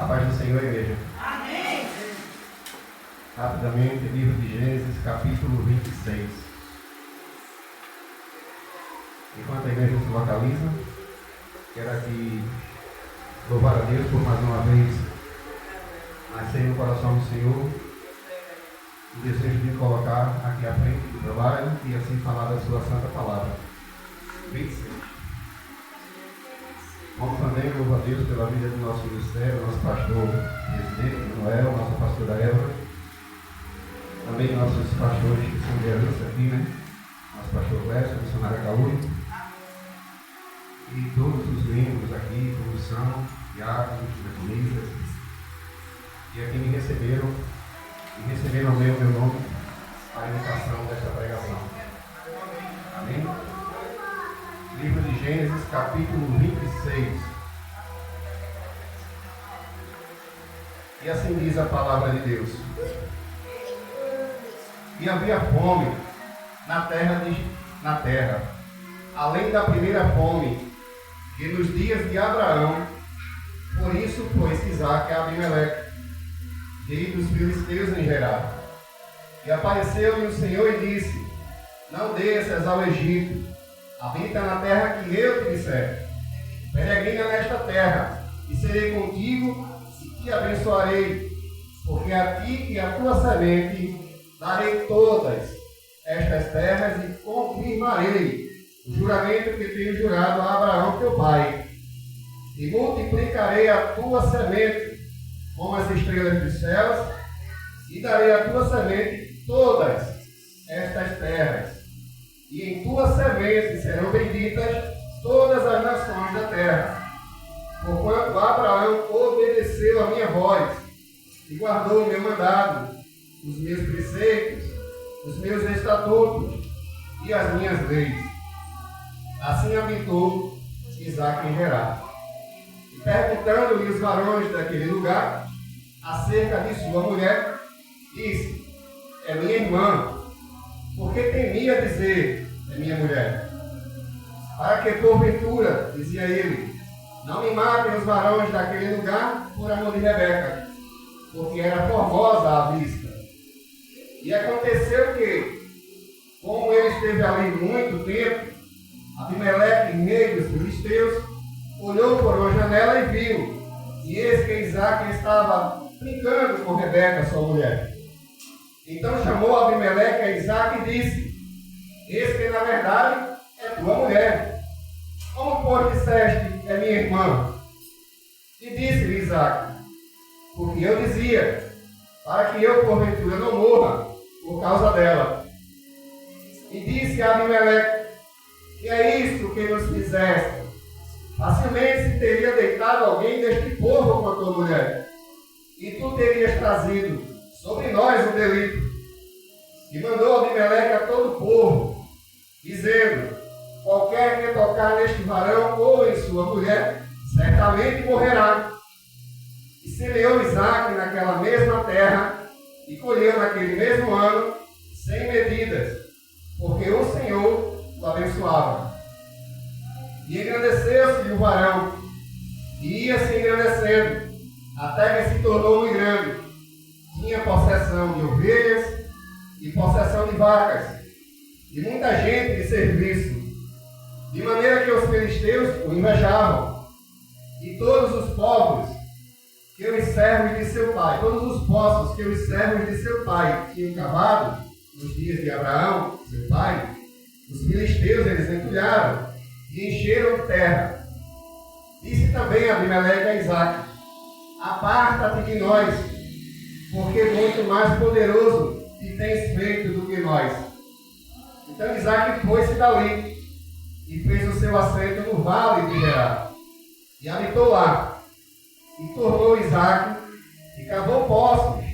A paz do Senhor, igreja. Amém. Rapidamente, livro de Gênesis, capítulo 26. Enquanto a igreja se localiza, quero aqui louvar a Deus por mais uma vez nascer no coração do Senhor o desejo de colocar aqui à frente do trabalho e assim falar da sua santa palavra. 26. Como também louvo a Deus pela vida do nosso ministério, nosso pastor presidente, Noel, nossa pastora Eva, também nossos pastores que são de herança aqui, né? Nosso pastor Clécio, missionária Calui, e todos os membros aqui, comissão, diáconos, diaconisas, e aqui me receberam, e receberam meu nome para a indicação desta pregação. Amém? Livro de Gênesis, capítulo 26. E assim diz a palavra de Deus. E havia fome na terra, além da primeira fome, que nos dias de Abraão. Por isso pôs Isaque a Abimeleque, rei dos filisteus em Gerar. E apareceu-lhe o Senhor e disse: Não desças ao Egito, habita na terra que eu te disser. Peregrina nesta terra, e serei contigo e te abençoarei, porque a ti e a tua semente darei todas estas terras e confirmarei o juramento que tenho jurado a Abraão teu pai. E multiplicarei a tua semente como as estrelas dos céus, e darei à tua semente todas estas terras. E em tua semente serão benditas todas as nações da terra. Porquanto Abraão obedeceu a minha voz e guardou o meu mandado, os meus preceitos, os meus estatutos e as minhas leis. Assim habitou Isaque em Gerar. E perguntando-lhe os varões daquele lugar acerca de sua mulher, disse: É minha irmã. Porque temia dizer: É minha mulher. Para que porventura, dizia ele, não me matem os varões daquele lugar por amor de Rebeca, porque era formosa à vista. E aconteceu que, como ele esteve ali muito tempo, Abimeleque, rei dos filisteus, olhou por uma janela e viu, e eis que Isaque estava brincando com Rebeca, sua mulher. Então chamou Abimeleque a Isaque e disse: Eis que na verdade é tua mulher. Como pois disseste: É minha irmã? E disse-lhe Isaque: Porque eu dizia, para que eu porventura não morra por causa dela. E disse a Abimeleque: Que é isto que nos fizeste? Facilmente se teria deitado alguém deste povo com a tua mulher, e tu terias trazido sobre nós o delito. E mandou Abimeleque a todo o povo, dizendo: Qualquer que tocar neste varão ou em sua mulher, certamente morrerá. E semeou Isaque naquela mesma terra, e colheu naquele mesmo ano 100 medidas, porque o Senhor o abençoava. E engrandeceu-se o varão, e ia se engrandecendo, até que se tornou muito grande. Tinha possessão de ovelhas e possessão de vacas, e muita gente de serviço, de maneira que os filisteus o invejavam. E todos os povos que os servos de seu pai, todos os poços que os servos de seu pai tinham cavado nos dias de Abraão, seu pai, os filisteus eles entulharam e encheram de terra. Disse também Abimeleque a Isaque: Aparta-te de nós, porque muito mais poderoso te tens feito do que nós. Então Isaque foi-se dali e fez o seu assento no vale de Gerar, e habitou lá. E tornou Isaque e cavou poços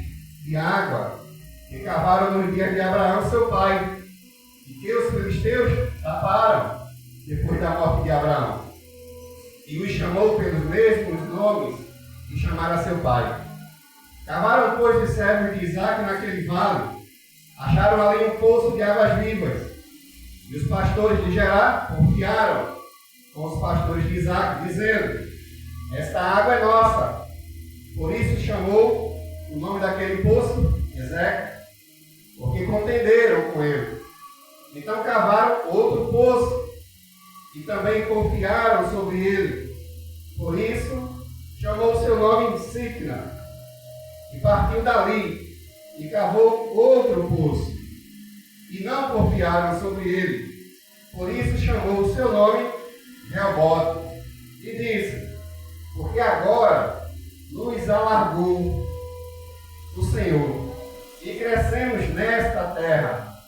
de água que cavaram nos dias de Abraão seu pai, e que os filisteus taparam depois da morte de Abraão. E os chamou pelos mesmos nomes que chamaram a seu pai. Cavaram, pois, os servos de Isaque naquele vale, acharam ali um poço de águas vivas. E os pastores de Gerar confiaram com os pastores de Isaque, dizendo: Esta água é nossa. Por isso chamou o nome daquele poço Ezeque, porque contenderam com ele. Então cavaram outro poço e também confiaram sobre ele. Por isso chamou o seu nome Sitna. E partiu dali e cavou outro poço. E não confiaram sobre ele. Por isso chamou o seu nome Reobote. E disse: porque agora nos alargou o Senhor, e crescemos nesta terra.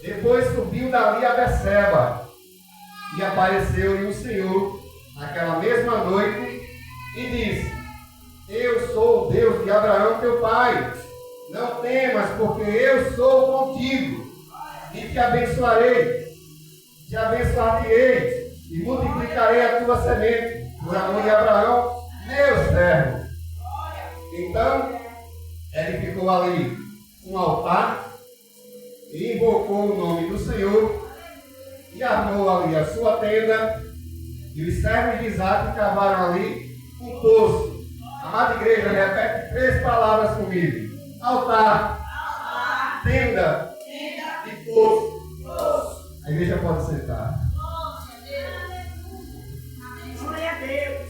Depois subiu dali a Beceba, e apareceu-lhe o Senhor naquela mesma noite, e disse: eu sou o Deus de Abraão teu pai. Não temas, porque eu sou contigo, e te abençoarei, te abençoar-te-ei, e multiplicarei a tua semente, por amor de Abraão, meu servo. Então, edificou ali um altar, e invocou o nome do Senhor, e armou ali a sua tenda, e os servos de Isaac cavaram ali um poço. Amada igreja, repete 3 palavras comigo: altar, tenda e poço. A igreja pode sentar. Glória a Deus.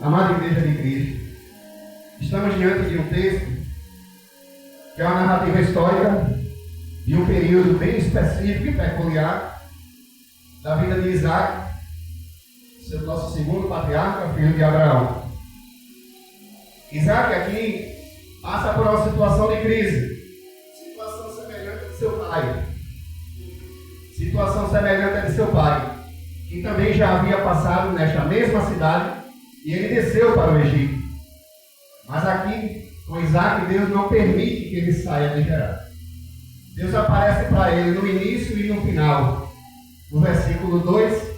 Amada igreja de Cristo, estamos diante de um texto que é uma narrativa histórica de um período bem específico e peculiar da vida de Isaac, seu nosso segundo patriarca, filho de Abraão. Isaac aqui passa por uma situação de crise, situação semelhante à de seu pai, que também já havia passado nesta mesma cidade, e ele desceu para o Egito. Mas aqui, com Isaac, Deus não permite que ele saia de Gerar. Deus aparece para ele no início e no final, no versículo 2,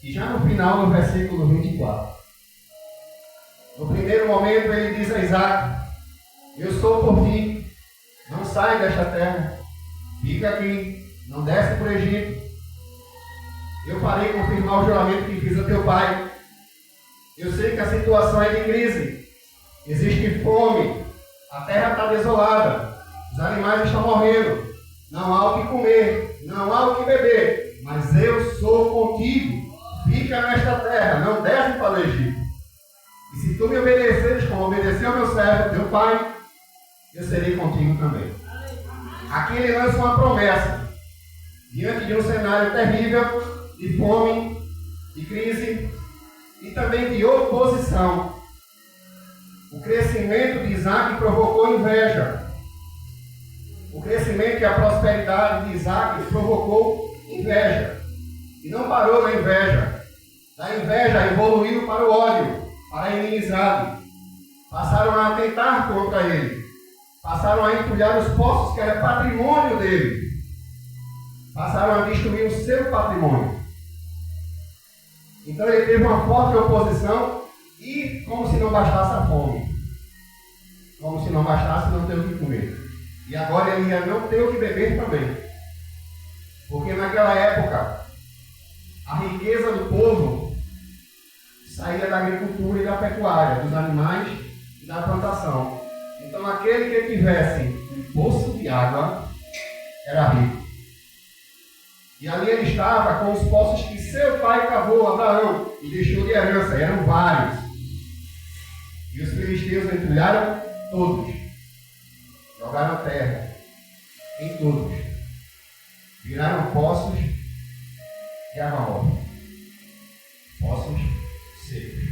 e já no final, no versículo 24. No primeiro momento, ele diz a Isaac: eu sou por ti, não sai desta terra, fica aqui, não desce para o Egito. Eu farei confirmar o juramento que fiz a teu pai. Eu sei que a situação é de crise, existe fome, a terra está desolada, os animais estão morrendo, não há o que comer, não há o que beber, mas eu sou contigo, fica nesta terra, não desce para o Egito. E se tu me obedeceres como obedeceu meu servo, teu pai, eu serei contigo também. Aqui ele lança uma promessa, diante de um cenário terrível, de fome, de crise e também de oposição. O crescimento de Isaac provocou inveja. O crescimento e a prosperidade de Isaac provocou inveja. E não parou na inveja. Da inveja evoluiu para o ódio, para a inimizade. Passaram a atentar contra ele. Passaram a entulhar os poços que era patrimônio dele. Passaram a destruir o seu patrimônio. Então ele teve uma forte oposição e, como se não bastasse a fome, como se não bastasse não ter o que comer. E agora ele ia não ter o que beber também. Porque naquela época, a riqueza do povo saía da agricultura e da pecuária, dos animais e da plantação. Então aquele que tivesse um poço de água era rico. E ali ele estava com os poços que seu pai cavou, Abraão, e deixou de herança, eram vários. E os filisteus entulharam todos, jogaram terra em todos, viraram poços de água morta, poços secos.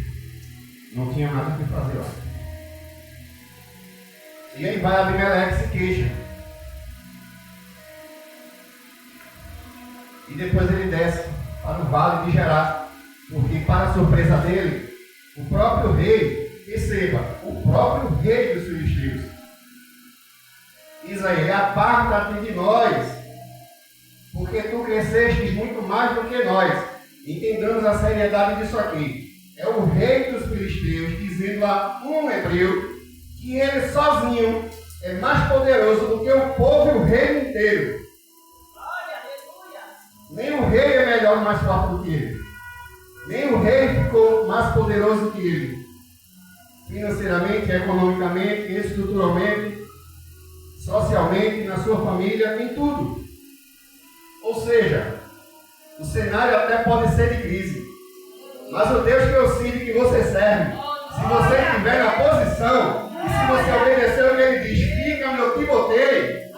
Não tinha nada o que fazer lá. E aí vai Abimeleque se queixa. E depois ele desce para o vale de Gerar, porque, para a surpresa dele, o próprio rei, perceba, o próprio rei dos filisteus, diz a ele: aparta-te de nós, porque tu crescestes muito mais do que nós. Entendamos a seriedade disso aqui. É o rei dos filisteus dizendo a um hebreu que ele sozinho é mais poderoso do que o povo e o reino inteiro. Nem o rei é melhor e mais forte do que ele. Nem o rei ficou mais poderoso que ele. Financeiramente, economicamente, estruturalmente, socialmente, na sua família, em tudo. Ou seja, o cenário até pode ser de crise. Mas o Deus que eu sirvo, que você serve, se você estiver na posição, e se você obedecer o que ele diz, fica meu Timotei,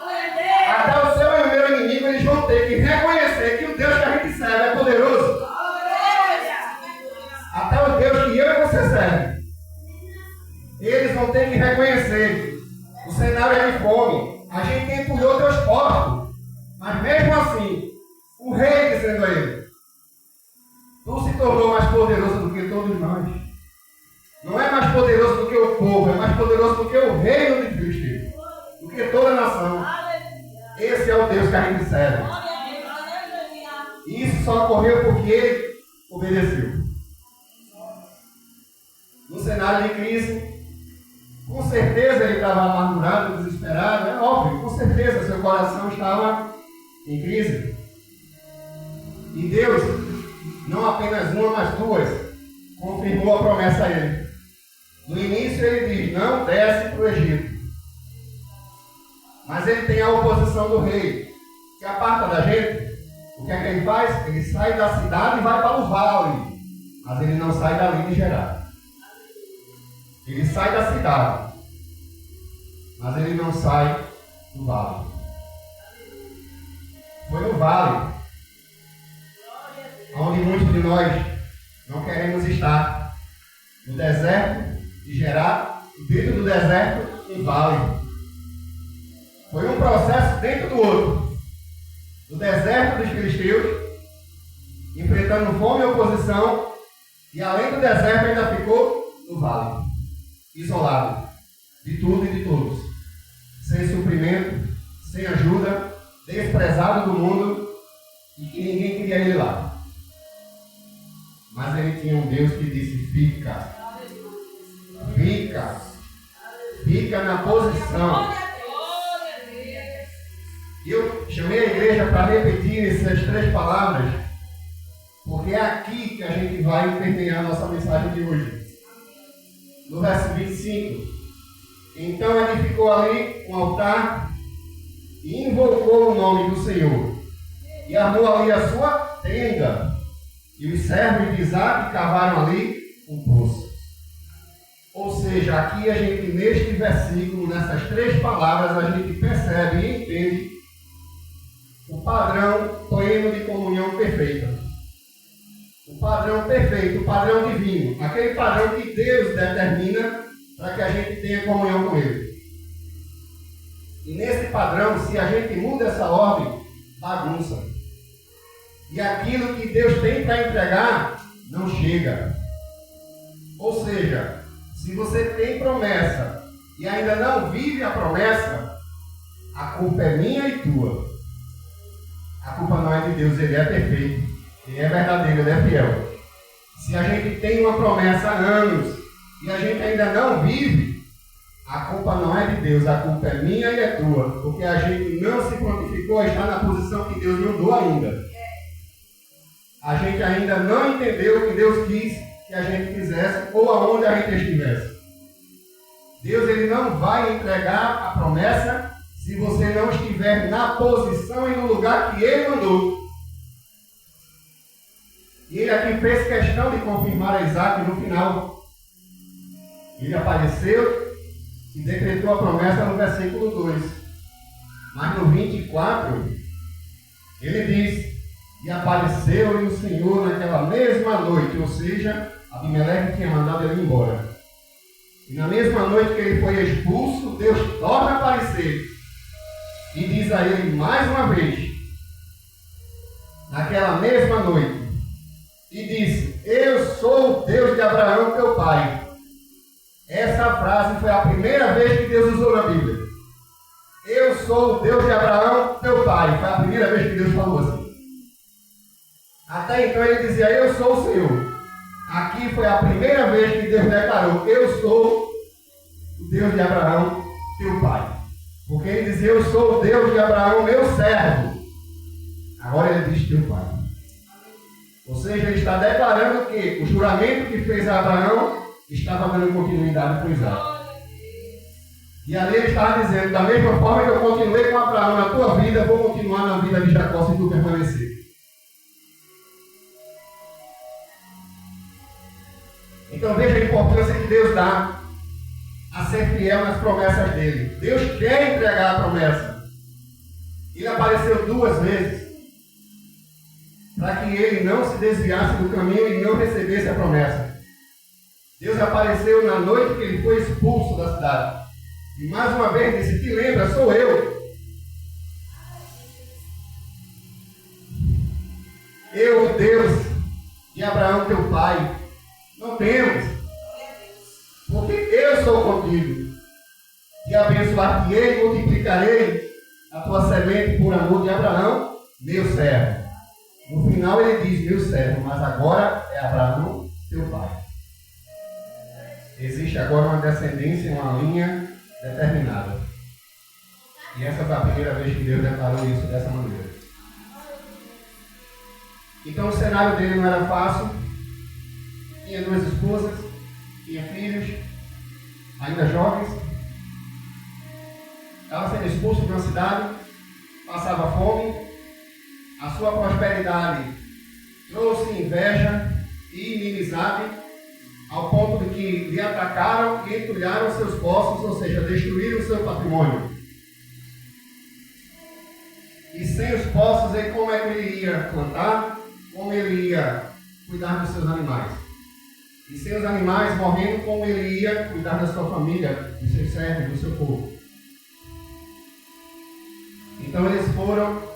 até o seu e o meu inimigo, eles vão ter que reconhecer que o Deus que a gente serve é poderoso. Até o Deus que eu e você serve. Eles vão ter que reconhecer. O cenário é de fome. A gente empurrou Deus porcos. Mas mesmo assim, o rei dizendo a ele: tu se tornou mais poderoso do que todos nós. Não é mais poderoso do que o povo, é mais poderoso do que o reino de Cristo, do que toda a nação. Esse é o Deus que a gente serve. E isso só ocorreu porque ele obedeceu. No cenário de crise, com certeza ele estava amargurado, desesperado, é óbvio, com certeza seu coração estava em crise. E Deus, não apenas uma, mas duas, confirmou a promessa a ele. No início ele diz: não desce para o Egito. Mas ele tem a oposição do rei, que aparta da gente. O que é que ele faz? Ele sai da cidade e vai para o vale. Mas ele não sai dali de Gerar. Ele sai da cidade, mas ele não sai do vale. Foi no vale onde muitos de nós não queremos estar. No deserto de Gerar, dentro do deserto, um vale. Foi um processo dentro do outro. No deserto dos filisteus, enfrentando fome e oposição, e além do deserto ainda ficou no vale. Isolado de tudo e de todos, sem suprimento, sem ajuda, desprezado do mundo e que ninguém queria ele lá. Mas ele tinha um Deus que disse: fica na posição. E eu chamei a igreja para repetir essas 3 palavras, porque é aqui que a gente vai terminar a nossa mensagem de hoje. No verso 25, então edificou ali um altar e invocou o nome do Senhor. E armou ali a sua tenda. E os servos de Isaac cavaram ali um poço. Ou seja, aqui a gente, neste versículo, nessas 3 palavras, a gente percebe e entende o padrão pleno de comunhão perfeita. O padrão perfeito, o padrão divino, aquele padrão que Deus determina para que a gente tenha comunhão com Ele. E nesse padrão, se a gente muda essa ordem, bagunça. E aquilo que Deus tem para entregar, não chega. Ou seja, se você tem promessa e ainda não vive a promessa, a culpa é minha e tua. A culpa não é de Deus, Ele é perfeito. Ele é verdadeiro, Ele é fiel. Se a gente tem uma promessa há anos e a gente ainda não vive, a culpa não é de Deus, a culpa é minha e é tua. Porque a gente não se prontificou a estar na posição que Deus mandou ainda. A gente ainda não entendeu o que Deus quis que a gente fizesse ou aonde a gente estivesse. Deus, Ele não vai entregar a promessa se você não estiver na posição e no lugar que Ele mandou. E ele aqui fez questão de confirmar a Isaac no final. Ele apareceu e decretou a promessa no versículo 2. Mas no 24, ele diz: e apareceu-lhe o Senhor naquela mesma noite. Ou seja, Abimeleque tinha mandado ele embora. E na mesma noite que ele foi expulso, Deus torna a aparecer. E diz a ele mais uma vez, naquela mesma noite, e disse: eu sou o Deus de Abraão, teu pai. Essa frase foi a primeira vez que Deus usou na Bíblia. Eu sou o Deus de Abraão, teu pai. Foi a primeira vez que Deus falou assim. Até então ele dizia: eu sou o Senhor. Aqui foi a primeira vez que Deus declarou: eu sou o Deus de Abraão, teu pai. Porque ele dizia: eu sou o Deus de Abraão, meu servo. Agora ele diz: teu pai. Ou seja, ele está declarando que o juramento que fez a Abraão estava dando continuidade para Isaac. E ali ele estava dizendo, da mesma forma que eu continuei com Abraão na tua vida, vou continuar na vida de Jacó se tu permanecer. Então veja a importância que Deus dá a ser fiel nas promessas dele. Deus quer entregar a promessa. Ele apareceu 2 vezes para que ele não se desviasse do caminho e não recebesse a promessa. Deus apareceu na noite que ele foi expulso da cidade. E mais uma vez disse, te lembra, sou eu. Eu, o Deus de Abraão, teu pai. Não temos. Porque eu sou contigo. E abençoar-te-ei e multiplicarei a tua semente por amor de Abraão, meu servo. No final ele diz, meu servo, mas agora é Abraão, teu pai. Existe agora uma descendência, uma linha determinada. E essa foi a primeira vez que Deus declarou isso dessa maneira. Então o cenário dele não era fácil. Tinha 2 esposas, tinha filhos, ainda jovens. Estava sendo expulso de uma cidade, passava fome. A sua prosperidade trouxe inveja e inimizade, ao ponto de que lhe atacaram e entulharam seus poços, ou seja, destruíram o seu patrimônio. E sem os poços, como é que ele ia plantar? Como ele ia cuidar dos seus animais? E sem os animais morrendo, como ele ia cuidar da sua família, dos seus servos, do seu povo? Então eles foram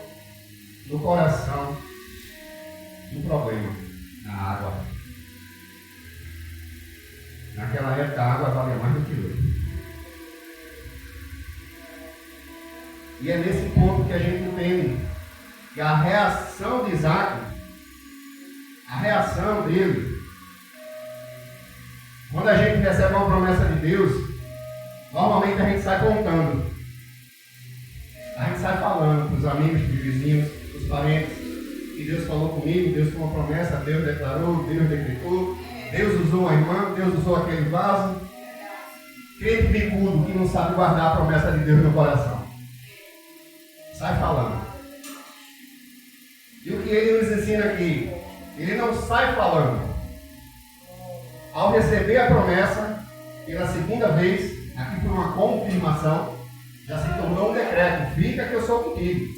no coração do problema, na água. Naquela época a água valia mais do que hoje. E é nesse ponto que a gente entende que a reação de Isaac, a reação dele, quando a gente recebe uma promessa de Deus, normalmente a gente sai contando. A gente sai falando para os amigos, para os vizinhos, para os parentes, que Deus falou comigo, Deus foi uma promessa, Deus declarou, Deus decretou, Deus usou uma irmã, Deus usou aquele vaso. Crente bicudo que não sabe guardar a promessa de Deus no coração. Sai falando. E o que ele nos ensina aqui? Ele não sai falando. Ao receber a promessa, pela segunda vez, aqui foi uma confirmação, já se tornou um decreto. Fica que eu sou contigo.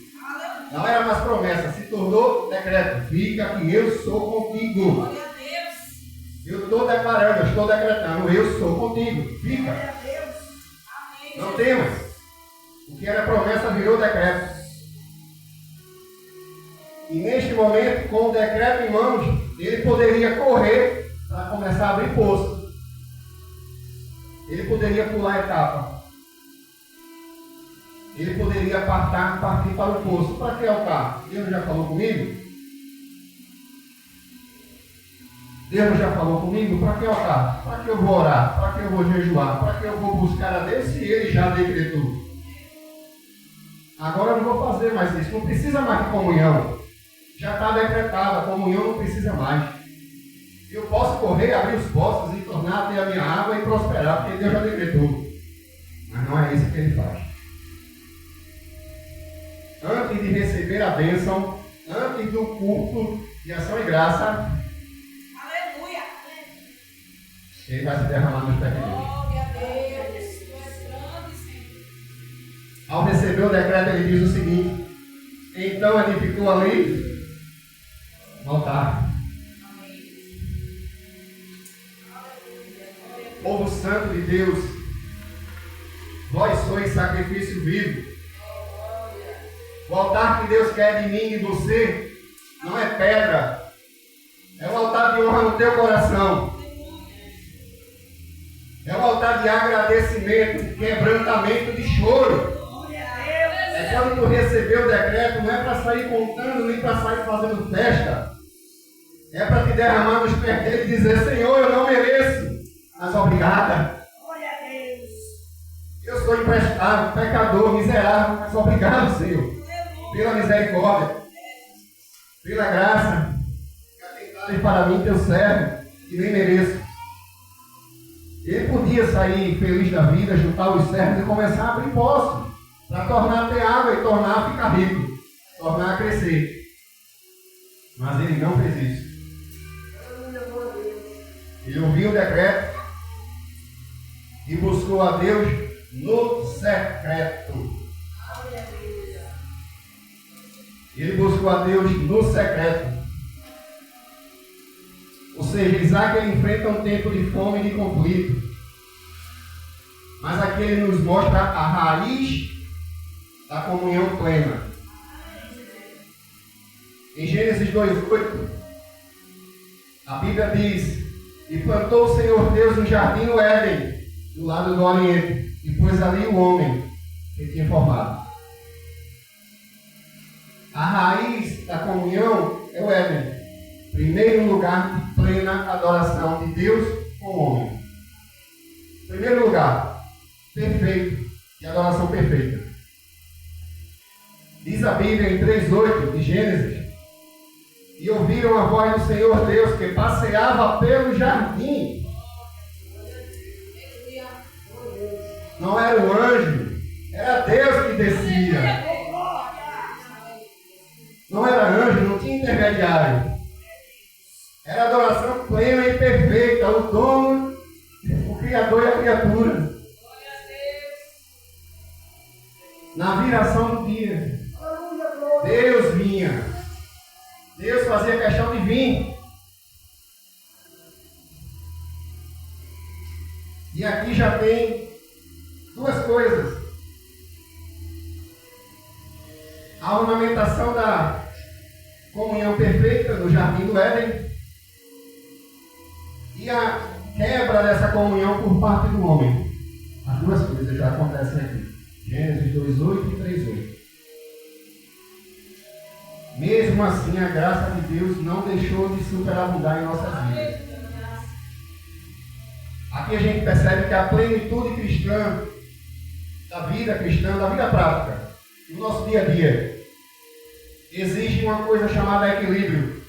Não era mais promessa, se tornou decreto. Fica que eu sou contigo. Eu estou declarando, eu estou decretando, eu sou contigo. Fica. Não temas. O que era promessa virou decreto. E neste momento, com o decreto em mãos, ele poderia correr para começar a abrir poço. Ele poderia pular a etapa. Ele poderia partir para o poço. Para que altar? Deus já falou comigo? Deus já falou comigo? Para que altar? Para que eu vou orar? Para que eu vou jejuar? Para que eu vou buscar a Deus se Ele já decretou? Agora eu não vou fazer mais isso. Não precisa mais de comunhão. Já está decretada. A comunhão não precisa mais. Eu posso correr, abrir os poços e tornar a ter a minha água e prosperar, porque Deus já decretou. Mas não é isso que Ele faz. Antes de receber a bênção, antes do culto de ação e graça, Aleluia! Ele vai se derramar nos pés de Deus. Glória a Deus! Tu és grande, Senhor. Ao receber o decreto, ele diz o seguinte: então edificou ali um altar. Povo santo de Deus, vós sois sacrifício vivo. O altar que Deus quer de mim e de você não é pedra, é um altar de honra no teu coração. É um altar de agradecimento, de quebrantamento, de choro. É quando tu recebeu o decreto, não é para sair contando, nem para sair fazendo festa. É para te derramar nos pés dele e dizer: Senhor, eu não mereço, mas obrigada. Glória a Deus! Eu sou emprestado, pecador, miserável, mas obrigado, Senhor, pela misericórdia, pela graça. Dai para mim teu servo, que nem mereço. Ele podia sair feliz da vida, juntar os servos e começar a abrir poços, para tornar a ter água e tornar a ficar rico, tornar a crescer. Mas ele não fez isso. Ele ouviu o decreto e buscou a Deus no secreto. Ele buscou a Deus no secreto. Ou seja, Isaac ele enfrenta um tempo de fome e de conflito. Mas aqui ele nos mostra a raiz da comunhão plena. Em Gênesis 2:8, a Bíblia diz: e plantou o Senhor Deus no jardim do Éden, do lado do Oriente, e pôs ali o homem que tinha formado. A raiz da comunhão é o Éden. Primeiro lugar de plena adoração de Deus com o homem. Primeiro lugar, perfeito, de adoração perfeita. Diz a Bíblia em 3:8 de Gênesis: e ouviram a voz do Senhor Deus que passeava pelo jardim. Não era o anjo, era Deus que descia. Não era anjo, não tinha intermediário. Era adoração plena e perfeita, o dono, o Criador e a criatura. Na viração do dia, Deus vinha. Deus fazia questão de vir. E aqui já tem duas coisas. A ornamentação da comunhão perfeita no jardim do Éden e a quebra dessa comunhão por parte do homem. As duas coisas já acontecem aqui. Gênesis 2:8 e 3:8. Mesmo assim, a graça de Deus não deixou de superabundar em nossas vidas. Aqui a gente percebe que a plenitude cristã, da vida prática, do nosso dia a dia, exige uma coisa chamada equilíbrio.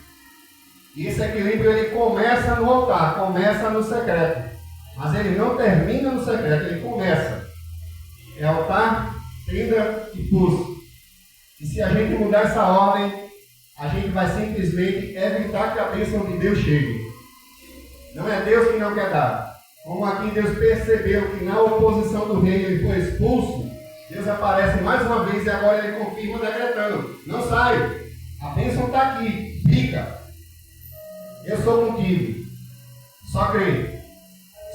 E esse equilíbrio ele começa no altar, começa no secreto. Mas ele não termina no secreto, ele começa. É altar, tenda e pulso. E se a gente mudar essa ordem, a gente vai simplesmente evitar que a bênção de Deus chegue. Não é Deus que não quer dar. Como aqui Deus percebeu que na oposição do rei ele foi expulso, Deus aparece mais uma vez e agora ele confirma decretando: não sai, a bênção está aqui, fica. Eu sou contigo. Só crê,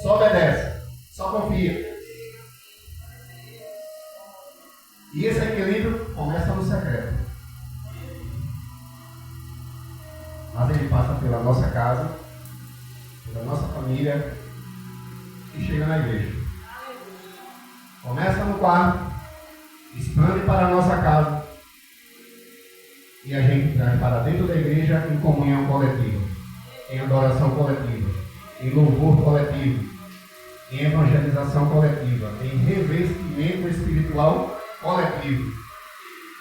só obedece, só confia. E esse equilíbrio começa no secreto. Mas ele passa pela nossa casa, pela nossa família e chega na igreja. Começa no quarto, expande para a nossa casa e a gente traz para dentro da igreja em comunhão coletiva, em adoração coletiva, em louvor coletivo, em evangelização coletiva, em revestimento espiritual coletivo.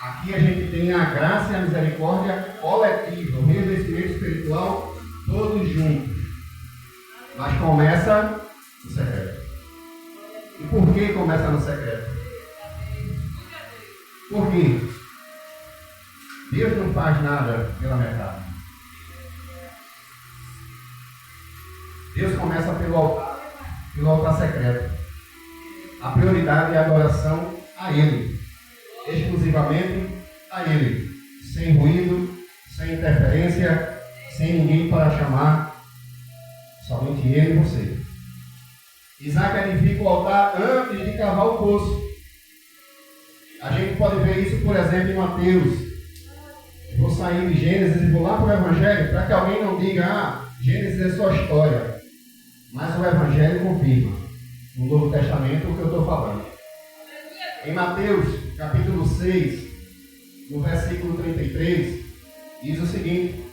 Aqui a gente tem a graça e a misericórdia coletiva, o revestimento espiritual todos juntos. Mas começa no secreto. E por que começa no secreto? Por quê? Deus não faz nada pela metade. Deus começa pelo altar secreto. A prioridade é a adoração a Ele, exclusivamente a Ele, sem ruído, sem interferência, sem ninguém para chamar, somente Ele e você. Isaac edifica o altar antes de cavar o poço. A gente pode ver isso, por exemplo, em Mateus. Eu vou sair de Gênesis e vou lá para o Evangelho, para que alguém não diga: Gênesis é só história. Mas o Evangelho confirma, no Novo Testamento, o que eu estou falando. Em Mateus, capítulo 6, no versículo 33, diz o seguinte: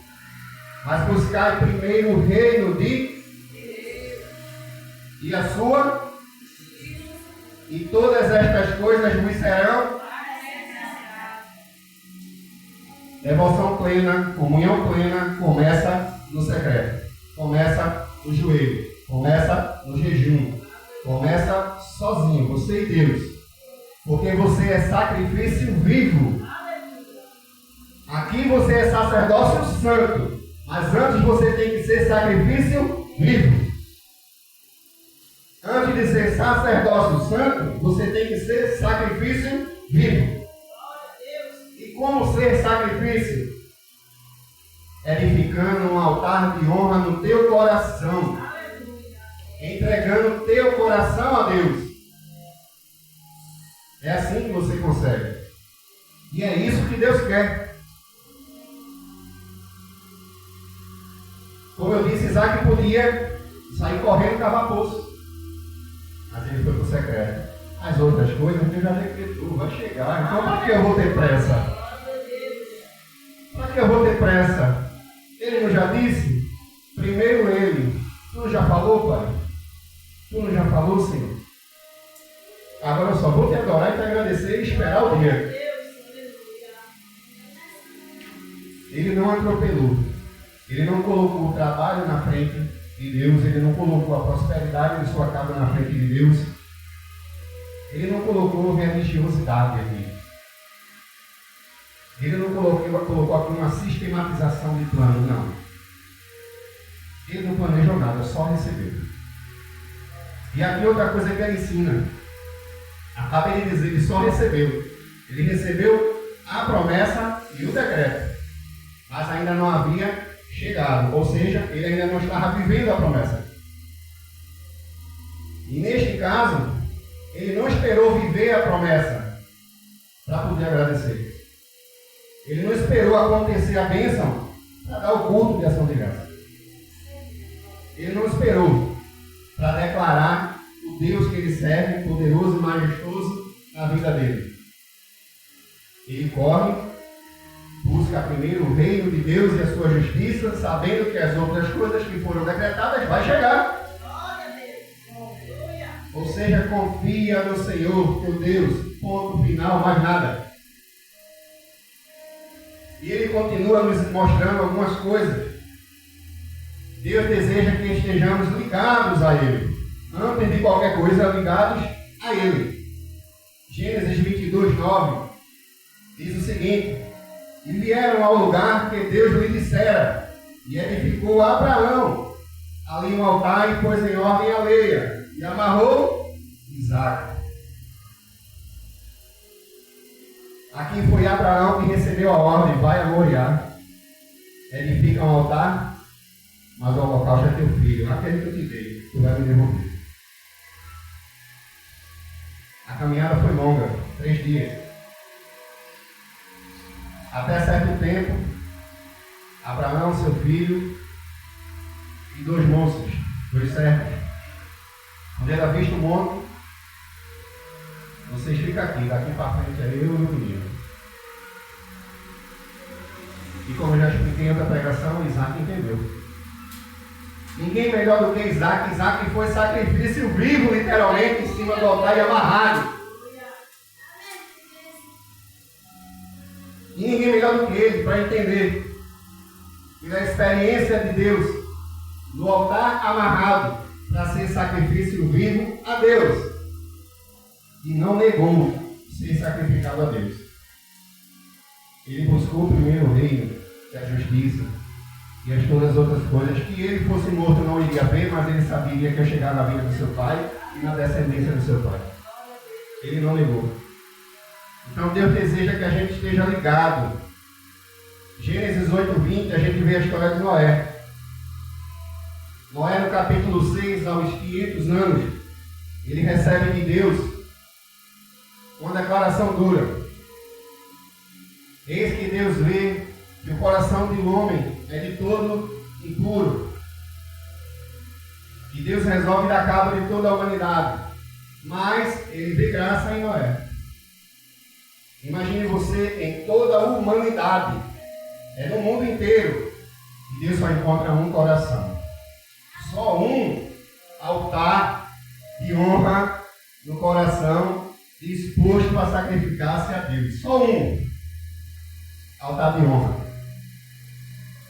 mas buscai primeiro o reino de e a sua, e todas estas coisas vos serão. Devoção plena, comunhão plena, começa no secreto. Começa no joelho. Começa no jejum. Começa sozinho, você e Deus. Porque você é sacrifício vivo. Aqui você é sacerdócio santo. Mas antes você tem que ser sacrifício vivo. Antes de ser sacerdócio santo, você tem que ser sacrifício vivo. E como ser sacrifício? Edificando um altar de honra no teu coração. Entregando o teu coração a Deus. É assim que você consegue. E é isso que Deus quer. Como eu disse, Isaac podia sair correndo e cavar poço. Mas ele foi para o secreto. As outras coisas, Deus já decretou, vai chegar. Então para que eu vou ter pressa? Para que eu vou ter pressa? Ele não já disse? Primeiro ele. Tu não já falou, Pai? Tu não já falou, Senhor? Agora eu só vou te adorar e te agradecer e esperar o dia. Ele não atropelou. Ele não colocou o trabalho na frente de Deus. Ele não colocou a prosperidade de sua casa na frente de Deus. Ele não colocou a religiosidade aqui. Ele não colocou aqui uma sistematização de plano, não. Ele não planejou nada, só recebeu. E aqui outra coisa que ele ensina. Acabei de dizer, ele só recebeu. Ele recebeu a promessa e o decreto. Mas ainda não havia chegado. Ou seja, ele ainda não estava vivendo a promessa. E neste caso, ele não esperou viver a promessa para poder agradecer. Ele não esperou acontecer a bênção para dar o culto de ação de graça. Ele não esperou para declarar o Deus que ele serve, poderoso e majestoso, na vida dele. Ele corre, busca primeiro o reino de Deus e a sua justiça, sabendo que as outras coisas que foram decretadas vai chegar. Ou seja, confia no Senhor, teu Deus, ponto final, mais nada. E ele continua nos mostrando algumas coisas. Deus deseja que estejamos ligados a Ele. Antes de qualquer coisa, ligados a Ele. Gênesis 22, 9 diz o seguinte: e vieram ao lugar que Deus lhe dissera, e edificou Abraão ali um altar e pôs em ordem a leia, e amarrou Isaque. Aqui foi Abraão que recebeu a ordem: vai a Moriá, edifica um altar, mas o holocausto é teu filho, aquele que eu te dei, tu vai me devolver. A caminhada foi longa, 3 dias. Até certo tempo, Abraão, seu filho, e 2 moços, 2 servos. Quando era visto o monte, vocês ficam aqui, daqui para frente é eu e o menino. E como eu já expliquei em outra pregação, Isaac entendeu. Ninguém melhor do que Isaac. Isaac foi sacrifício vivo, literalmente, em cima do altar e amarrado. E ninguém melhor do que ele para entender. E a experiência de Deus no altar amarrado para ser sacrifício vivo a Deus. E não negou ser sacrificado a Deus. Ele buscou primeiro o reino, que é a justiça, e as todas as outras coisas, que ele fosse morto não iria ver, mas ele sabia que ia chegar na vida do seu pai e na descendência do seu pai. Ele não negou. Então Deus deseja que a gente esteja ligado. Gênesis 8:20, a gente vê a história de Noé. Noé, no capítulo 6, aos 500 anos, ele recebe de Deus uma declaração dura. Eis que Deus vê que o coração do homem é de todo impuro. E Deus resolve dar cabo de toda a humanidade. Mas ele vê graça em Noé. Imagine você em toda a humanidade. É no mundo inteiro. E Deus só encontra um coração. Só um altar de honra no coração, disposto para sacrificar-se a Deus. Só um altar de honra.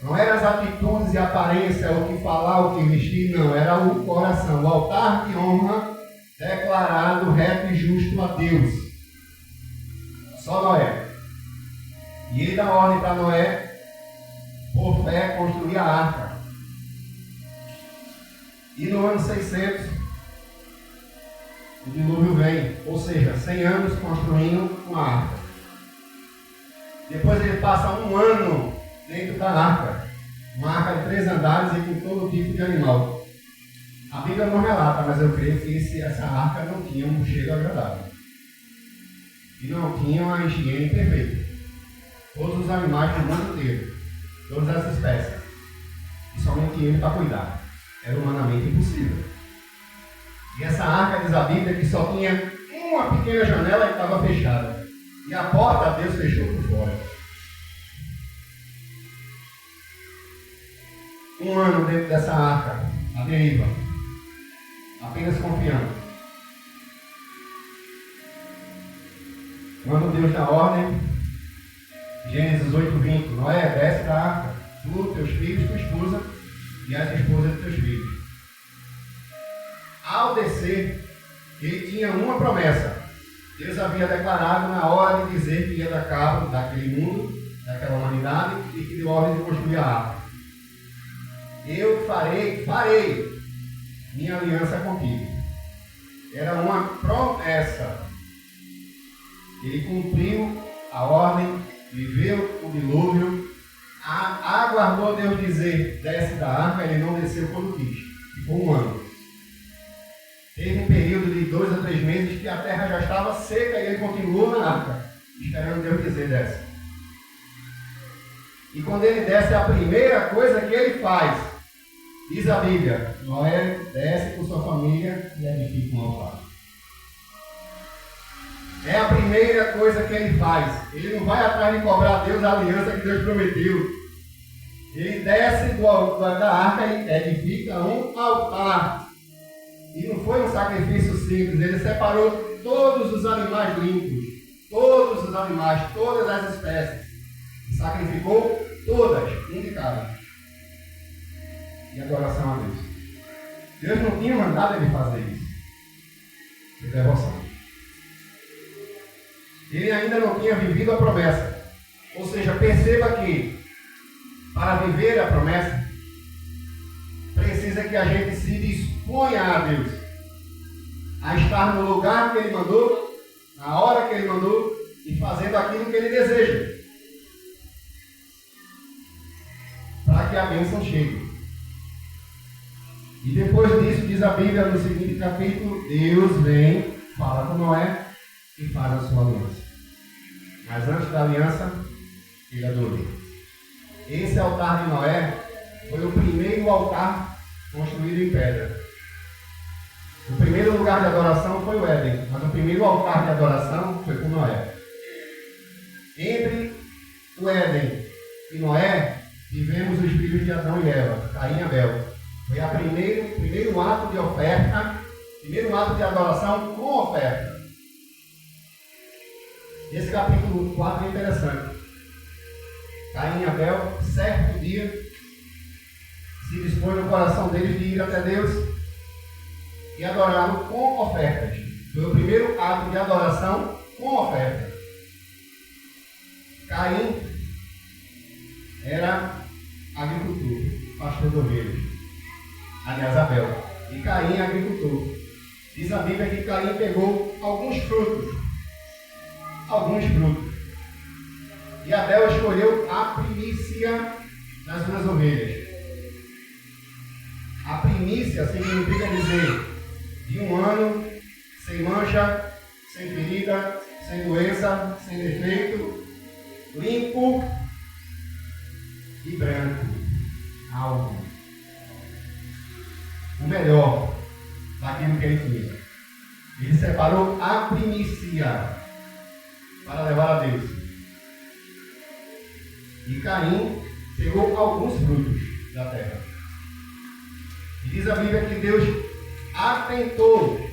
Não eram as atitudes e aparência, o que falar, o que vestir, não. Era o coração, o altar de honra declarado reto e justo a Deus. Só Noé. E ele dá ordem para Noé, por fé, construir a arca. E no ano 600, o dilúvio vem. Ou seja, 100 anos construindo uma arca. Depois ele passa um ano dentro da arca. Uma arca de 3 andares e com todo tipo de animal. A Bíblia não relata, mas eu creio que essa arca não tinha um cheiro agradável. E não tinha uma higiene perfeita. Todos os animais do mundo inteiro. Todas as espécies. E somente ele para cuidar. Era humanamente impossível. E essa arca diz a Bíblia que só tinha uma pequena janela que estava fechada. E a porta Deus fechou por fora. Um ano dentro dessa arca, a deriva. Apenas confiando. Quando Deus dá ordem, Gênesis 8:20, Noé, desce da arca, tu, teus filhos, tua esposa e as esposas de teus filhos. Ao descer, ele tinha uma promessa. Deus havia declarado na hora de dizer que ia dar cabo daquele mundo, daquela humanidade, e que deu ordem de construir a arca. Eu farei minha aliança contigo. Era uma promessa. Ele cumpriu a ordem, viveu o dilúvio, aguardou Deus dizer, desce da arca, ele não desceu quando quis. Ficou um ano. Teve um período de 2 a 3 meses que a terra já estava seca e ele continuou na arca, esperando Deus dizer, desce. E quando ele desce, a primeira coisa que ele faz, diz a Bíblia, Noé desce com sua família e edifica um altar. É a primeira coisa que ele faz. Ele não vai atrás de cobrar a Deus a aliança que Deus prometeu. Ele desce da arca e edifica um altar. E não foi um sacrifício simples. Ele separou todos os animais limpos. Todos os animais, todas as espécies. E sacrificou todas, um de cada. E adoração a Deus. Deus não tinha mandado ele fazer isso. Foi devoção. Ele ainda não tinha vivido a promessa. Ou seja, perceba que para viver a promessa, precisa que a gente se disponha a Deus. A estar no lugar que Ele mandou, na hora que Ele mandou, e fazendo aquilo que Ele deseja. Para que a bênção chegue. E depois disso, diz a Bíblia no seguinte capítulo, Deus vem, fala com Noé e faz a sua aliança. Mas antes da aliança, ele adorou. Esse altar de Noé foi o primeiro altar construído em pedra. O primeiro lugar de adoração foi o Éden, mas o primeiro altar de adoração foi com Noé. Entre o Éden e Noé, vivemos os filhos de Adão e Eva, Caim e Abel. Foi o primeiro ato de oferta, primeiro ato de adoração com oferta. Esse capítulo 4 é interessante. Caim e Abel, certo dia, se dispõe no coração deles de ir até Deus e adorá-lo com ofertas. Foi o primeiro ato de adoração com oferta. Caim era agricultor, pastor de ovelhas. Aliás, Abel. E Caim agricultor. Diz a Bíblia que Caim pegou alguns frutos. E Abel escolheu a primícia das suas ovelhas. A primícia significa dizer de um ano, sem mancha, sem ferida, sem doença, sem defeito, limpo e branco. Algo. O melhor daquilo que ele tinha. Ele separou a primícia para levar a Deus. E Caim pegou alguns frutos da terra. E diz a Bíblia que Deus atentou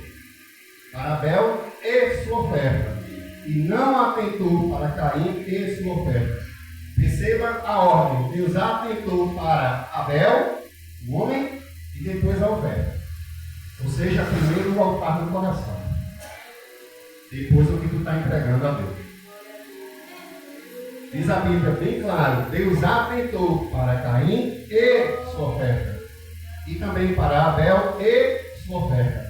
para Abel e sua oferta. E não atentou para Caim e sua oferta. Perceba a ordem. Deus atentou para Abel, o homem, e depois a oferta. Ou seja, primeiro o altar do coração. Depois o que tu está entregando a Deus. Diz a Bíblia bem claro, Deus atentou para Caim e sua oferta. E também para Abel e sua oferta.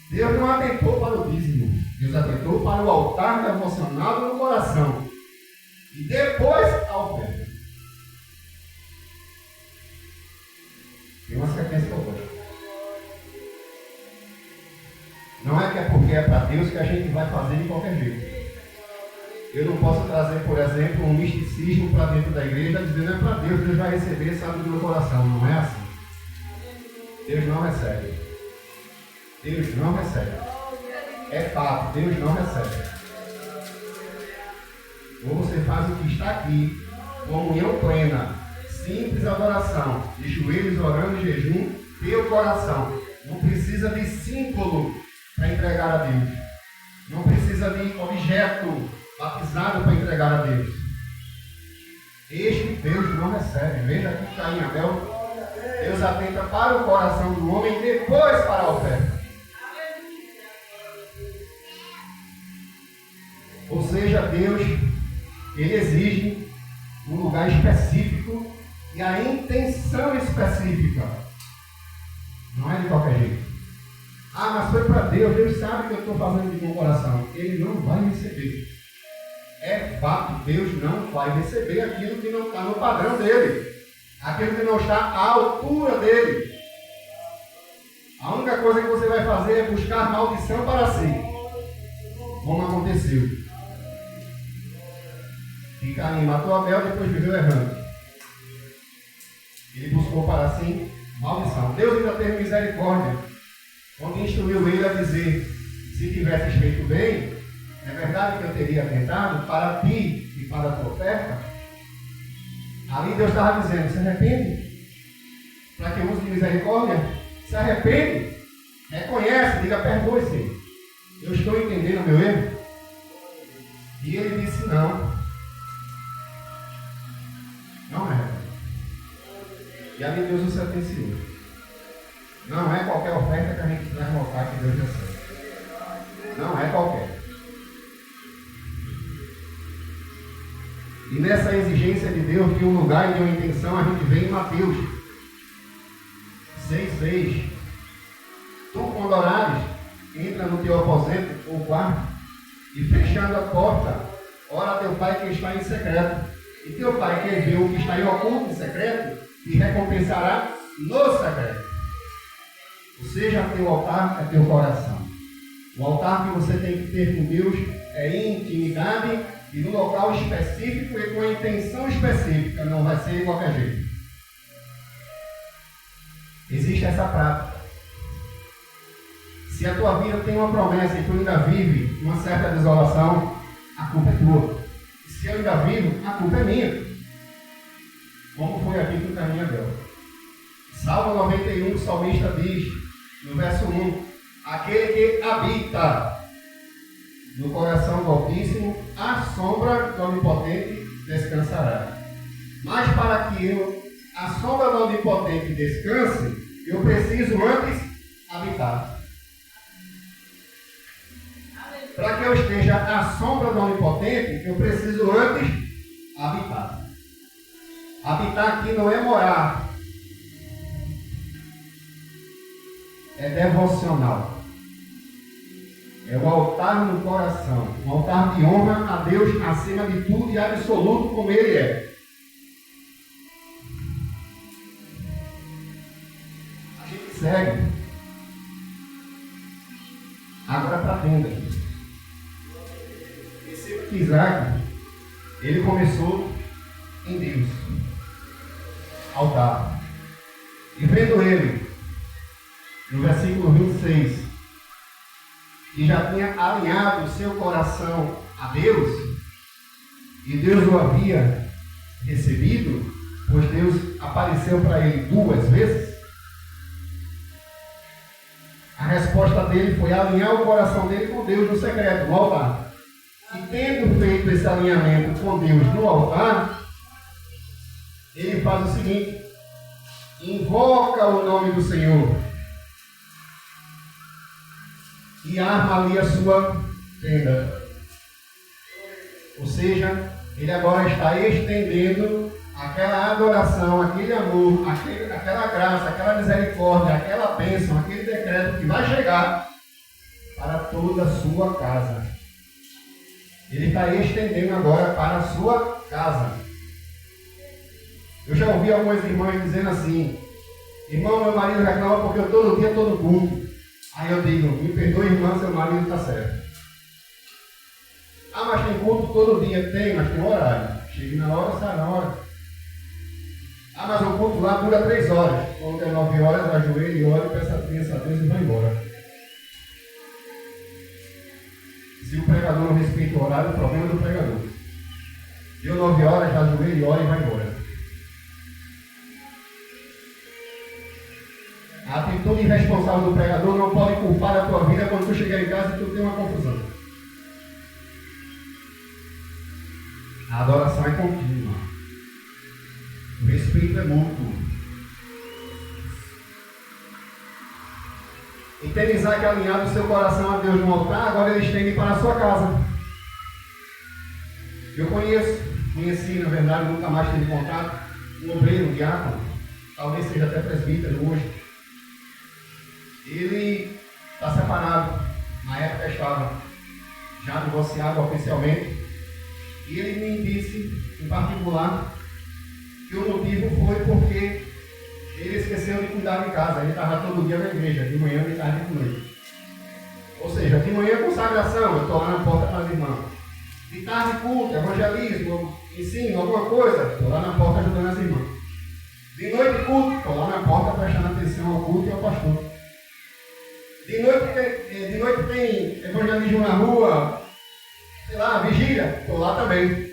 Deus não atentou para o dízimo. Deus atentou para o altar devocionado no coração. E depois a oferta. Tem uma sequência que eu gosto. Não é que é porque é para Deus que a gente vai fazer de qualquer jeito. Eu não posso trazer, por exemplo, um misticismo para dentro da igreja dizendo é para Deus, Deus vai receber, sabe, do meu coração. Não é assim. Deus não recebe. Deus não recebe. É fato, Deus não recebe. Ou você faz o que está aqui, comunhão plena, simples adoração, de joelhos orando em jejum, teu coração. Não precisa de símbolo para entregar a Deus. Não precisa de objeto batizado para entregar a Deus. Este Deus não recebe. Veja aqui Caim e Abel. Deus atenta para o coração do homem e depois para a oferta. Ou seja, Deus, Ele exige um lugar específico e a intenção específica. Não é de qualquer jeito. Ah, mas foi para Deus, Deus sabe que eu estou fazendo de bom coração. Ele não vai receber. É fato, Deus não vai receber aquilo que não está no padrão dele. Aquilo que não está à altura dele. A única coisa que você vai fazer é buscar maldição para si. Como aconteceu. E Caim matou Abel, depois viveu errando. Ele buscou para si maldição. Deus ainda teve misericórdia. Quando instruiu ele a dizer, se tivesses feito bem, é verdade que eu teria tentado para ti e para a tua oferta. Ali Deus estava dizendo, se arrepende. Para que use de misericórdia, se arrepende. Reconhece, diga, perdoe-se. Eu estou entendendo o meu erro. E ele disse, não. Não é. E ali Deus o sentenciou. Não é qualquer oferta que a gente vai mostrar que Deus recebe. Não é qualquer. E nessa exigência de Deus, de um lugar e de uma intenção, a gente vê em Mateus 6,6. Tu, quando orares, entra no teu aposento ou quarto, e fechando a porta, ora a teu Pai que está em secreto. E teu Pai que vê o que está em oculto, em secreto, te recompensará no secreto. Ou seja, teu altar é teu coração. O altar que você tem que ter com Deus é intimidade e no local específico e com a intenção específica. Não vai ser de qualquer jeito. Existe essa prática. Se a tua vida tem uma promessa e tu ainda vive uma certa desolação, a culpa é tua. E se eu ainda vivo, a culpa é minha. Como foi aqui com Caim e Abel. Salmo 91, o salmista diz, no verso 1, aquele que habita no coração do Altíssimo, à sombra do Onipotente descansará. Mas para que eu, à sombra do Onipotente, descanse, eu preciso antes habitar. Para que eu esteja à sombra do Onipotente, eu preciso antes habitar. Habitar aqui não é morar. É devocional. É o altar no coração. Um altar de honra a Deus acima de tudo e absoluto como Ele é. A gente segue. Agora para a tenda. Perceba que Isaac, ele começou em Deus. Altar. E vendo ele, no versículo 26, que já tinha alinhado o seu coração a Deus, e Deus o havia recebido, pois Deus apareceu para ele 2 vezes, a resposta dele foi alinhar o coração dele com Deus no secreto, no altar. E tendo feito esse alinhamento com Deus no altar, ele faz o seguinte: invoca o nome do Senhor e arma ali a sua tenda. Ou seja, ele agora está estendendo aquela adoração, aquele amor, aquela graça, aquela misericórdia, aquela bênção, aquele decreto que vai chegar para toda a sua casa. Ele está estendendo agora para a sua casa. Eu já ouvi algumas irmãs dizendo assim: irmão, meu marido reclama porque eu todo dia estou no culto. Aí eu digo: me perdoe, irmã, seu marido está certo. Ah, mas tem culto todo dia? Tem, mas tem horário. Chega na hora, sai na hora. Ah, mas o culto lá dura 3 horas. Quando é 9 horas, ajoelha e ora e peça a Deus e vai embora. Se o pregador não respeita o horário, o problema é do pregador. Deu 9 horas, ajoelha e ora e vai embora. A atitude irresponsável do pregador não pode culpar a tua vida quando tu chegar em casa e tu tem uma confusão. A adoração é contínua. O respeito é mútuo. Entende Isaac alinhado o seu coração a Deus no altar, agora ele estende para a sua casa. Eu conheci, na verdade, nunca mais tive contato, um obreiro, um diácono, talvez seja até presbítero hoje. Ele está separado, na época estava já divorciado oficialmente, e ele me disse, em particular, que o motivo foi porque ele esqueceu de cuidar de casa. Ele estava todo dia na igreja, de manhã, de tarde e de noite. Ou seja, de manhã consagração, eu estou lá na porta para as irmãs. De tarde culto, evangelismo, ensino, alguma coisa, estou lá na porta ajudando as irmãs. De noite culto, estou lá na porta prestando atenção ao culto e ao pastor. De noite tem evangelismo na rua, sei lá, vigília, estou lá também.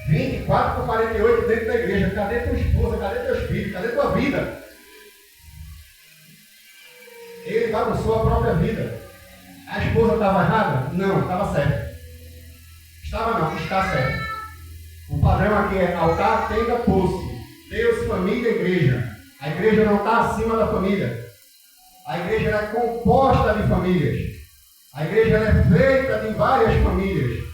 24 por 48 dentro da igreja. Cadê tua esposa? Cadê teus filhos? Cadê tua vida? Ele bagunçou a própria vida. A esposa estava errada? Não, estava certa. Estava não, está certa. O padrão aqui é altar, tenda, poço. Deus, família, igreja. A igreja não está acima da família. A igreja é composta de famílias. A igreja é feita de várias famílias.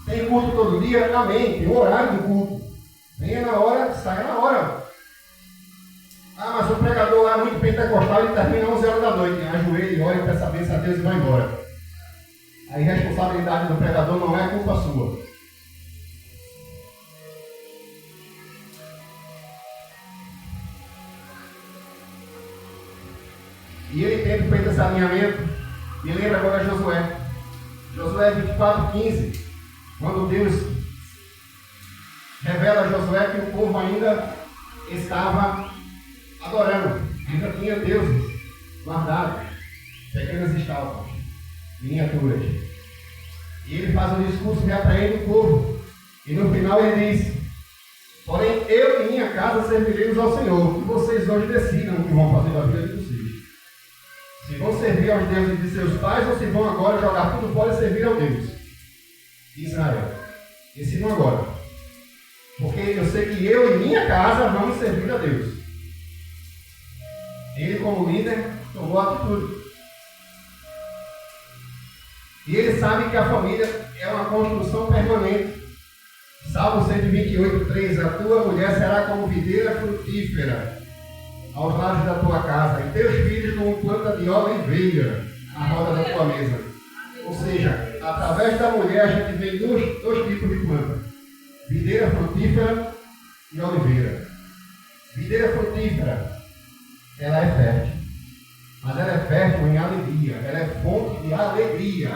Tem culto todo dia? Amém. Tem o horário do culto. Venha na hora, saia na hora. Ah, mas o pregador lá é muito pentecostal e termina 11 horas da noite. Ajoelha, ora e peça a bênção a Deus e vai embora. A irresponsabilidade do pregador não é culpa sua. E ele tendo feito esse alinhamento, me lembra agora Josué. Josué 24:15. Quando Deus revela a Josué que o povo ainda estava adorando, ainda tinha deuses guardados, pequenas estátuas, miniaturas. E ele faz um discurso que repreende o povo. E no final ele diz: porém eu e minha casa serviremos ao Senhor, e vocês hoje decidam o que vão fazer da vida de vocês. Se vão servir aos deuses de seus pais ou se vão agora jogar tudo fora e servir ao Deus de Israel. Decidam agora. Porque eu sei que eu e minha casa vamos servir a Deus. Ele, como líder, tomou atitude. E ele sabe que a família é uma construção permanente. Salmo 128:3. A tua mulher será como videira frutífera aos lados da tua casa, e teus filhos como planta de oliveira à roda da tua mesa. Ou seja, através da mulher a gente vê dois tipos de planta: videira frutífera e oliveira. Videira frutífera, ela é fértil, mas ela é fértil em alegria, ela é fonte de alegria.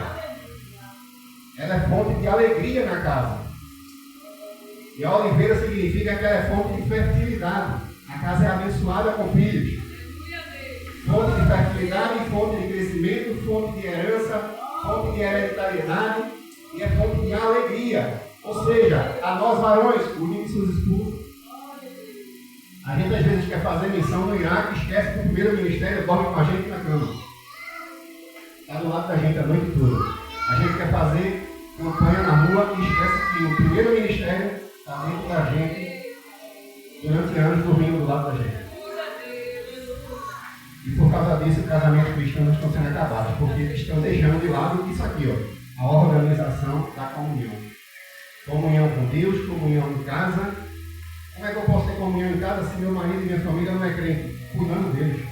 Ela é fonte de alegria na casa. E a oliveira significa que ela é fonte de fertilidade. A casa é abençoada com filhos. Fonte de fertilidade, fonte de crescimento, fonte de herança, fonte de hereditariedade e é fonte de alegria. Ou seja, a nós varões, unindo seus esposos. A gente às vezes quer fazer missão no Iraque e esquece que o primeiro ministério dorme com a gente na cama. Está do lado da gente a noite toda. A gente quer fazer campanha na rua e esquece que o primeiro ministério está dentro da gente durante anos dormindo do lado da gente. E por causa disso, os casamentos cristãos estão sendo acabados, porque eles estão deixando de lado isso aqui, ó, a organização da comunhão. Comunhão com Deus, comunhão em casa. Como é que eu posso ter comunhão em casa se meu marido e minha família não é crente? Cuidando deles,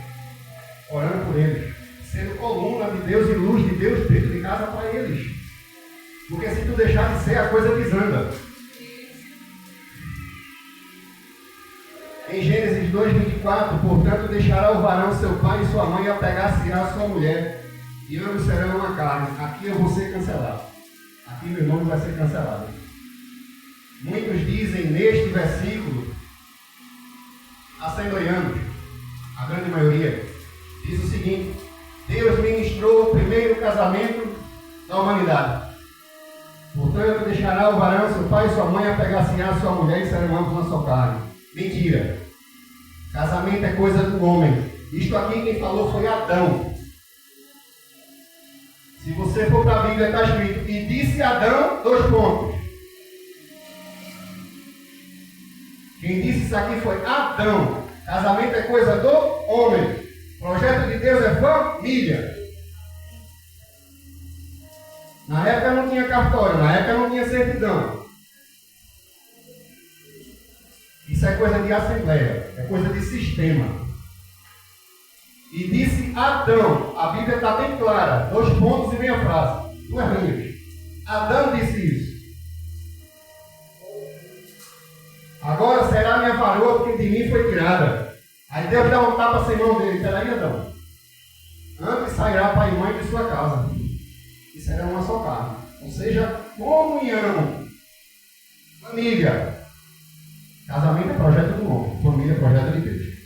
orando por eles, sendo coluna de Deus e luz de Deus dentro de casa para eles. Porque se tu deixar de ser, a coisa desanda. Em Gênesis 2:24, portanto, deixará o varão seu pai e sua mãe e apegar-se-á a sua mulher, e ambos serão uma carne. Aqui eu vou ser cancelado. Aqui meu nome vai ser cancelado. Muitos dizem neste versículo, assembleianos, a grande maioria, diz o seguinte: Deus ministrou o primeiro casamento da humanidade. Portanto, deixará o varão seu pai e sua mãe, apegar-se-á a sua mulher e serão ambos uma só carne. Mentira. Casamento é coisa do homem. Isto aqui quem falou foi Adão. Se você for para a Bíblia, está escrito: e disse Adão, 2 pontos. Quem disse isso aqui foi Adão. Casamento é coisa do homem. O projeto de Deus é família. Na época não tinha cartório, na época não tinha certidão. Isso é coisa de assembleia, é coisa de sistema. E disse Adão, a Bíblia está bem clara, 2 pontos e vem a frase, 2 linhas. Adão disse isso. Agora será minha varoa, porque de mim foi tirada. Aí Deus dá um tapa sem mão dele. Peraí, Adão. Antes sairá pai e mãe de sua casa, e será uma só carne. Ou seja, comunhão. Família. Casamento é projeto do homem, família é projeto de Deus.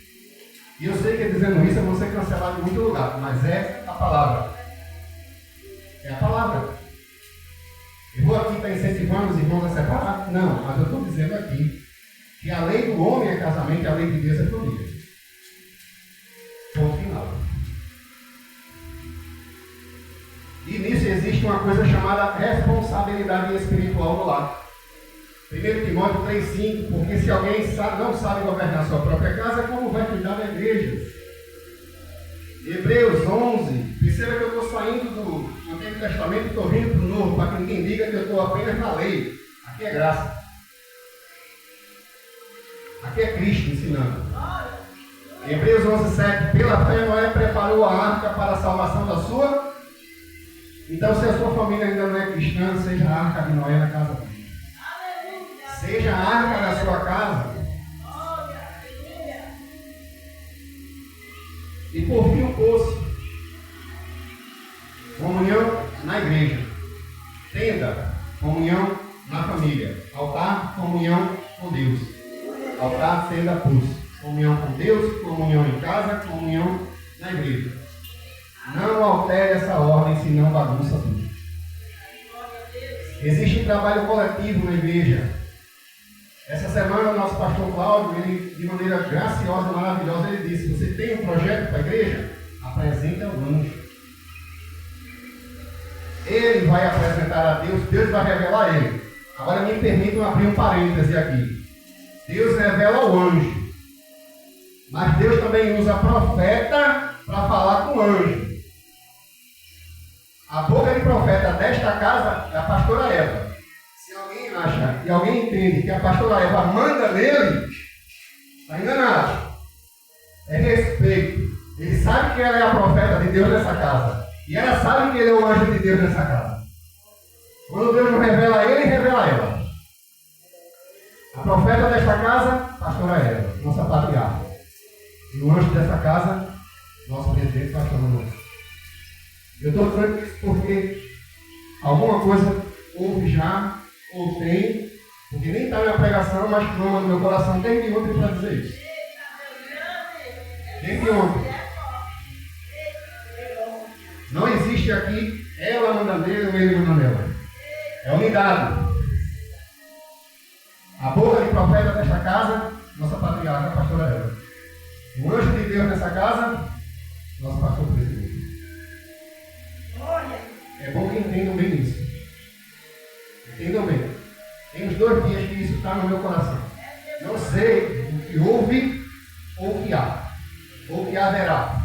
E eu sei que dizendo isso eu vou ser cancelado em muito lugar, mas é a palavra. É a palavra. Eu vou aqui estar incentivando os irmãos a separar? Não, mas eu estou dizendo aqui que a lei do homem é casamento e a lei de Deus é família. Ponto final. E nisso existe uma coisa chamada responsabilidade espiritual no lar. 1 Timóteo 3,5, porque se alguém não sabe governar sua própria casa, como vai cuidar da igreja? Hebreus 11, perceba que eu estou saindo do Antigo Testamento e estou vindo para o Novo, para que ninguém diga que eu estou apenas na lei. Aqui é graça. Aqui é Cristo ensinando. Hebreus 11,7, pela fé Noé preparou a arca para a salvação da sua. Então, se a sua família ainda não é cristã, seja a arca de Noé na casa dele. Seja a arca da sua casa. E por fim o poço. Comunhão na igreja. Tenda, comunhão na família. Altar, comunhão com Deus. Altar, tenda, poço. Comunhão com Deus, comunhão em casa, comunhão na igreja. Não altere essa ordem, senão bagunça tudo. Existe um trabalho coletivo na igreja. Essa semana o nosso pastor Cláudio, ele, de maneira graciosa, maravilhosa, ele disse: você tem um projeto para a igreja? Apresenta o anjo. Ele vai apresentar a Deus, Deus vai revelar a ele. Agora me permitam abrir um parêntese aqui. Deus revela o anjo. Mas Deus também usa profeta para falar com o anjo. A boca de profeta desta casa é a pastora Eva. Se alguém acha e alguém entende que a pastora Eva manda nele, está enganado. É respeito. Ele sabe que ela é a profeta de Deus nessa casa. E ela sabe que ele é o anjo de Deus nessa casa. Quando Deus não revela ele, revela ela. A profeta desta casa, pastora Eva, nossa patriarca. E o anjo dessa casa, nosso presidente, pastor Manuel. Eu estou falando isso porque alguma coisa houve já, ou tem, porque nem está na pregação, mas clama no meu coração desde ontem para dizer isso. Desde ontem. Não existe aqui ela manda nele ou ele manda nela. É unidade. A boca de profeta desta casa, nossa patriarca, a pastora Eva. O anjo de Deus nessa casa, nosso pastor presidente. É bom que entendam bem isso. está no meu coração. Não sei o que houve ou o que há, ou o que haverá,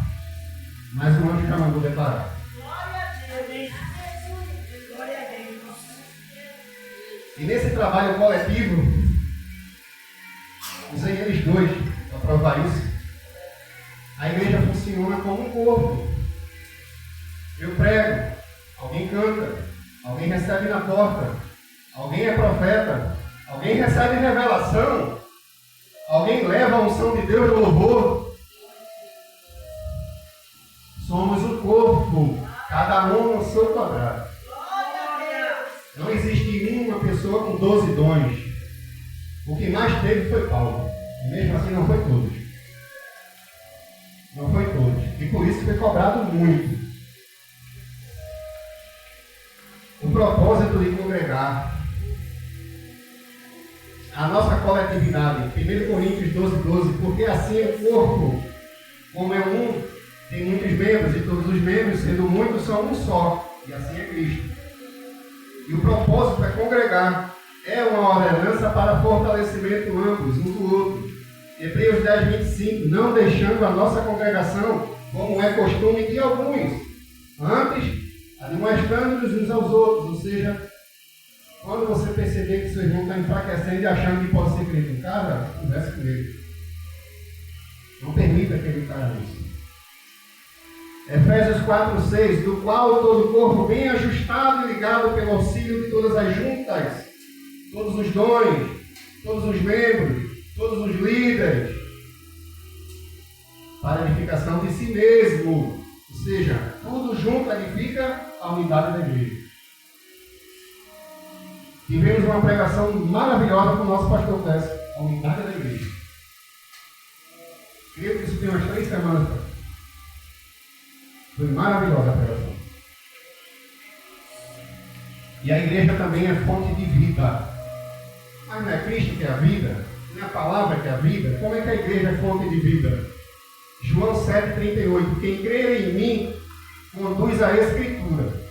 mas o anjo já mandou declarar. Glória a Deus. Glória a Deus. E nesse trabalho coletivo, usei eles dois para provar isso. A igreja funciona como um corpo. Eu prego, alguém canta, alguém recebe na porta, alguém é profeta, alguém recebe revelação, alguém leva a unção de Deus no louvor. Somos o corpo, cada um no seu quadrado. Glória a Deus. Não existe nenhuma pessoa com 12 dons. O que mais teve foi Paulo. E mesmo assim não foi todos. Não foi todos. E por isso foi cobrado muito. O propósito de congregar. A nossa coletividade. 1 Coríntios 12, porque assim o corpo, como é um, tem muitos membros, e todos os membros, sendo muitos, são um só. E assim é Cristo. E o propósito é congregar. É uma ordenança para fortalecimento ambos, um do outro. Hebreus 10:25, não deixando a nossa congregação, como é costume de alguns, antes admoestando-nos uns aos outros. Ou seja, quando você perceber que seu irmão está enfraquecendo e achando que pode ser crente em casa, converse com ele. Não permita que ele caia nisso. Efésios 4:6, do qual todo o corpo bem ajustado e ligado pelo auxílio de todas as juntas, todos os dons, todos os membros, todos os líderes, para a edificação de si mesmo. Ou seja, tudo junto edifica a unidade da igreja. Tivemos uma pregação maravilhosa com o nosso pastor Tess, a unidade da igreja. Creio que isso tem umas 3 semanas. Foi maravilhosa a pregação. E a igreja também é fonte de vida. Mas não é Cristo que é a vida? Não é a palavra que é a vida? Como é que a igreja é fonte de vida? João 7,38. Quem crer em mim conduz a Escritura.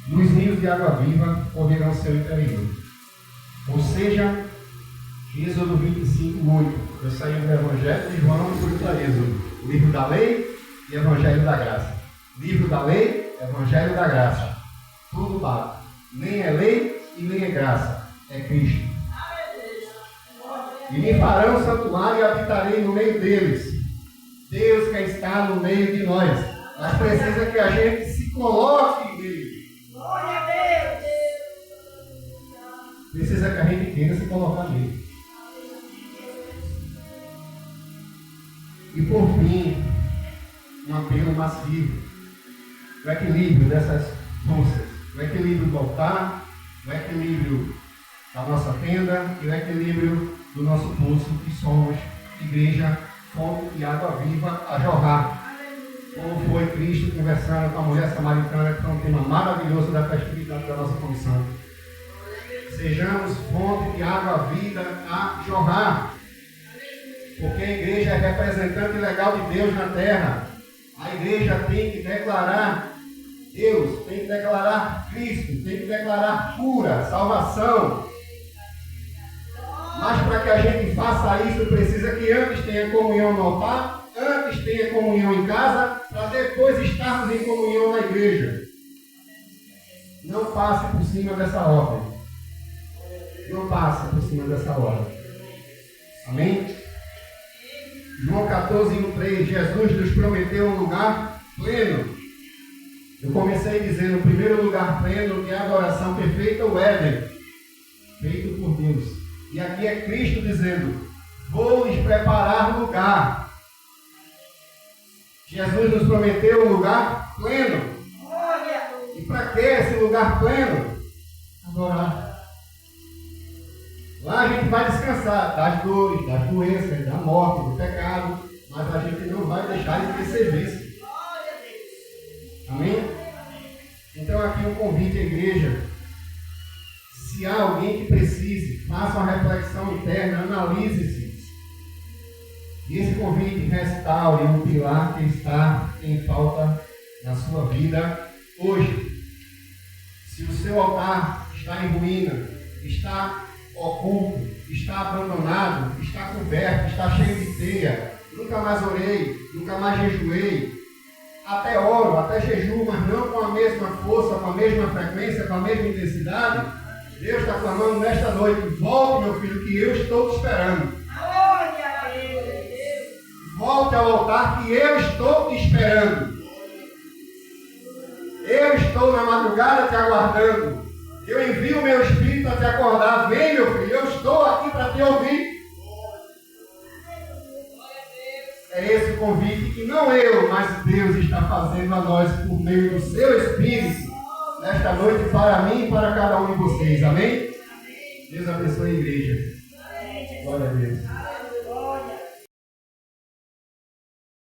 Nos rios de água viva correrão seu interior. Ou seja, Êxodo 25:8. Eu saí do Evangelho de João e fui para Êxodo. Livro da lei e Evangelho da graça. Livro da lei, Evangelho da graça. Tudo bate. Nem é lei e nem é graça. É Cristo. E me farão santuário e habitarei no meio deles. Deus quer estar no meio de nós. Mas precisa que a gente se coloque nele. Glória a Deus. Precisa que a gente queira se colocar nele. E por fim, um apelo massivo. O equilíbrio dessas forças. O equilíbrio do altar, o equilíbrio da nossa tenda e o equilíbrio do nosso pulso, que somos igreja, fonte de água viva a jorrar. Como foi Cristo conversando com a mulher samaritana, que foi um tema maravilhoso da festividade da nossa comissão. Sejamos fonte de água viva a jorrar. Porque a igreja é representante legal de Deus na terra. A igreja tem que declarar Deus, tem que declarar Cristo, tem que declarar cura, salvação. Mas para que a gente faça isso, precisa que antes tenha comunhão no altar, antes tenha comunhão em casa, para depois estarmos em comunhão na igreja. Não passe por cima dessa ordem. Não passe por cima dessa ordem. Amém? João 14:3, Jesus nos prometeu um lugar pleno. Eu comecei dizendo, o primeiro lugar pleno, que é a adoração perfeita, o Éden, feito por Deus. E aqui é Cristo dizendo, vou lhes preparar lugar. Jesus nos prometeu um lugar pleno. E para que esse lugar pleno? Adorar. Lá a gente vai descansar das dores, das doenças, da morte, do pecado, mas a gente não vai deixar de ter serviço. Amém? Então aqui um convite à igreja. Se há alguém que precise, faça uma reflexão interna, analise-se. E esse convite restaure um pilar que está em falta na sua vida hoje. Se o seu altar está em ruína, está oculto, está abandonado, está coberto, está cheio de teia. Nunca mais orei, nunca mais jejuei. Até oro, até jejuo, mas não com a mesma força, com a mesma frequência, com a mesma intensidade. Deus está clamando nesta noite: volte, meu filho, que eu estou te esperando. Volte ao altar, que eu estou te esperando. Eu estou na madrugada te aguardando. Eu envio o meu espírito a te acordar. Vem, meu filho, eu estou aqui para te ouvir. É esse o convite que não eu, mas Deus está fazendo a nós por meio do seu Espírito nesta noite, para mim e para cada um de vocês. Amém? Deus abençoe a igreja. Glória a Deus.